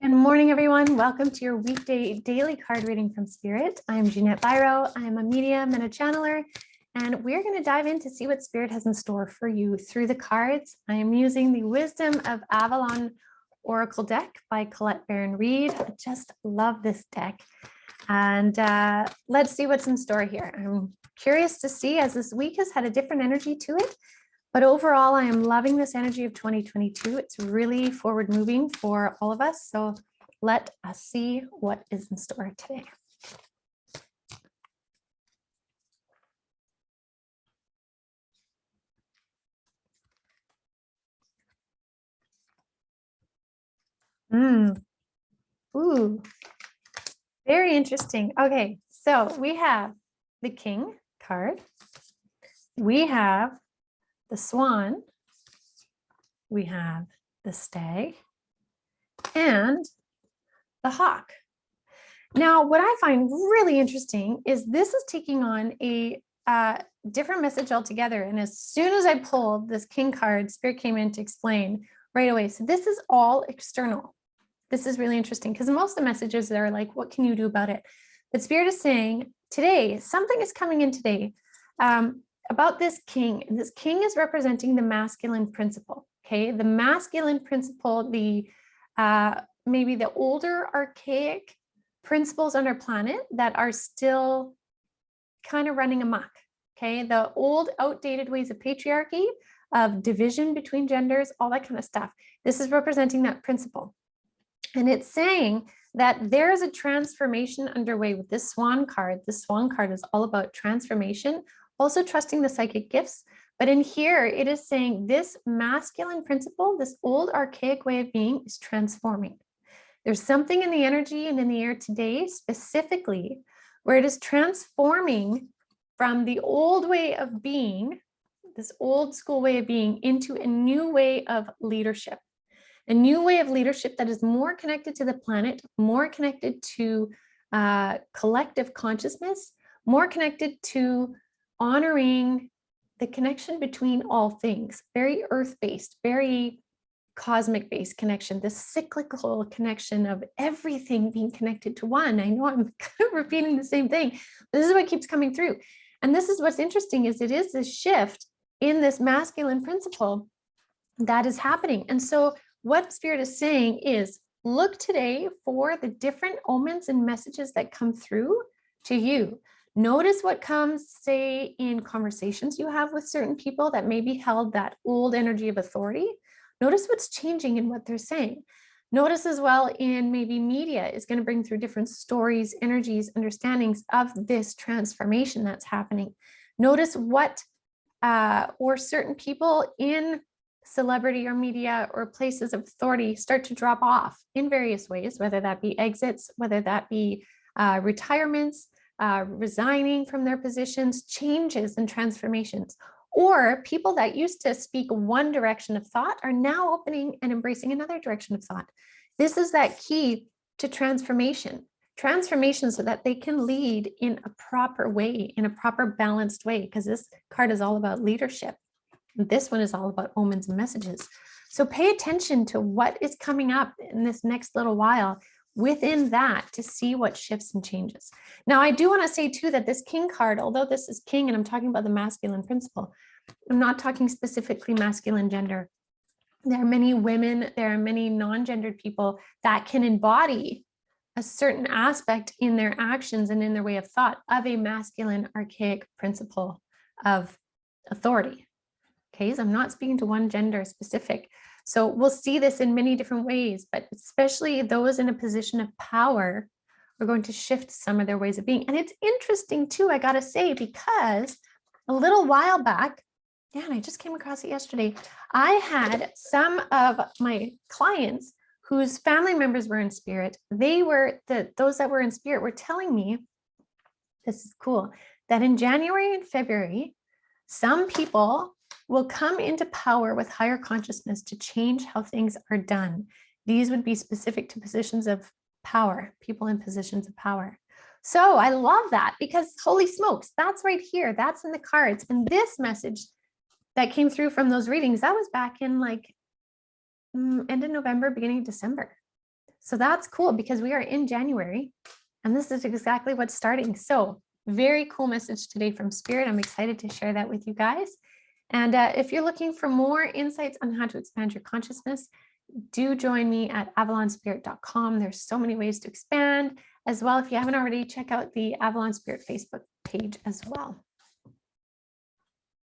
Good morning, everyone. Welcome to your weekday daily card reading from Spirit. I'm Ginette Biro. I'm a medium and a channeler, and we're going to dive in to see what Spirit has in store for you through the cards. I am using the Wisdom of Avalon Oracle deck by Colette Baron-Reid. I just love this deck. And let's see what's in store here. I'm curious to see, as this week has had a different energy to it. But overall, I am loving this energy of 2022. It's really forward moving for all of us. So let us see what is in store today. Ooh, very interesting. Okay, so we have the King card. We have the Swan. We have the Stag and the Hawk. Now, what I find really interesting is this is taking on a different message altogether. And as soon as I pulled this King card, Spirit came in to explain right away. So this is all external. This is really interesting because most of the messages are like, what can you do about it? But Spirit is saying today, something is coming in today about this King. And this King is representing the masculine principle. Okay, the masculine principle, the maybe the older archaic principles on our planet that are still kind of running amok. Okay, the old outdated ways of patriarchy, of division between genders, all that kind of stuff. This is representing that principle. And it's saying that there is a transformation underway with this Swan card. This Swan card is all about transformation, also trusting the psychic gifts. But in here, it is saying this masculine principle, this old archaic way of being is transforming. There's something in the energy and in the air today, specifically, where it is transforming from the old way of being, this old school way of being, into a new way of leadership. A new way of leadership that is more connected to the planet, more connected to collective consciousness, more connected to honoring the connection between all things, very earth-based, very cosmic-based connection, this cyclical connection of everything being connected to one. I know I'm kind of repeating the same thing. This is what keeps coming through. And this is what's interesting is it is this shift in this masculine principle that is happening. And so what Spirit is saying is look today for the different omens and messages that come through to you. Notice what comes, say, in conversations you have with certain people that maybe held that old energy of authority. Notice what's changing in what they're saying. Notice as well in maybe media is going to bring through different stories, energies, understandings of this transformation that's happening. Notice what or certain people in celebrity or media or places of authority start to drop off in various ways, whether that be exits, whether that be retirements, resigning from their positions, changes and transformations, or people that used to speak one direction of thought are now opening and embracing another direction of thought. This is that key to transformation so that they can lead in a proper way, in a proper balanced way, because this card is all about leadership. This one is all about omens and messages. So pay attention to what is coming up in this next little while within that to see what shifts and changes. Now, I do want to say too that this King card, although this is King and I'm talking about the masculine principle, I'm not talking specifically masculine gender. There are many women, there are many non-gendered people that can embody a certain aspect in their actions and in their way of thought of a masculine archaic principle of authority. Okay, so I'm not speaking to one gender specific. So we'll see this in many different ways, but especially those in a position of power are going to shift some of their ways of being. And it's interesting too, I gotta say, because a little while back, yeah, and I just came across it yesterday, I had some of my clients whose family members were in spirit. Those that were in spirit were telling me, this is cool, that in January and February, some people will come into power with higher consciousness to change how things are done. These would be specific to positions of power, people in positions of power. So I love that because holy smokes, that's right here. That's in the cards. And this message that came through from those readings, that was back in like end of November, beginning of December. So that's cool because we are in January and this is exactly what's starting. So very cool message today from Spirit. I'm excited to share that with you guys. And if you're looking for more insights on how to expand your consciousness, do join me at avalonspirit.com. There's so many ways to expand as well. If you haven't already, check out the Avalon Spirit Facebook page as well.